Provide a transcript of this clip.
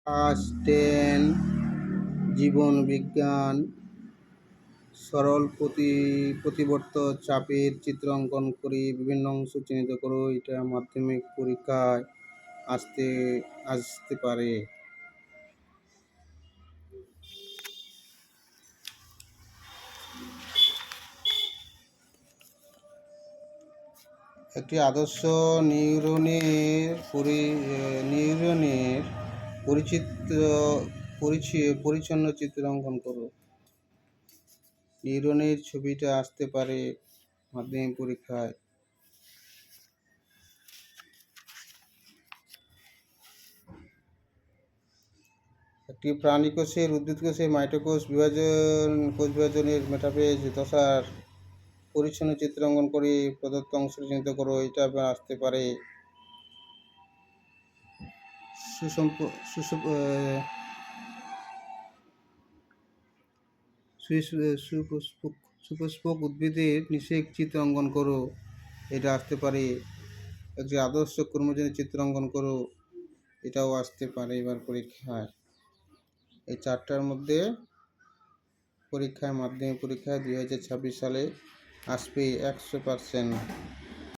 Class 10 জীবন বিজ্ঞান সরল প্রতিবর্ত চাপের চিত্র অঙ্কন করে বিভিন্ন অংশ চিহ্নিত করো। এটা মাধ্যমিক পরীক্ষায় আসতে আসতে পারে। একটি আদর্শ নিউরনের পরিচ্ছন্ন চিত্র অঙ্কন করো। নিউরনের ছবিটা আসতে পারে মাধ্যমিক পরীক্ষায়। একটি প্রাণী কোষের উদ্ভিদ কোষের মাইটোকোষ কোষ বিভাজনের মেটাফেজ দশার পরিচ্ছন্ন চিত্র অঙ্কন করে প্রদত্ত অংশ চিহ্নিত করো। এটা আসতে পারে সুপুষ্পক উদ্ভিদের নিষেক চিত্র অঙ্কন করো। এটা আসতে পারে। একটি আদর্শ কর্মজীবনের চিত্র অঙ্কন করো। এটাও আসতে পারে এবার পরীক্ষায়। এই চারটার মধ্যে মাধ্যমিক পরীক্ষায় 2026 সালে আসবে 100%।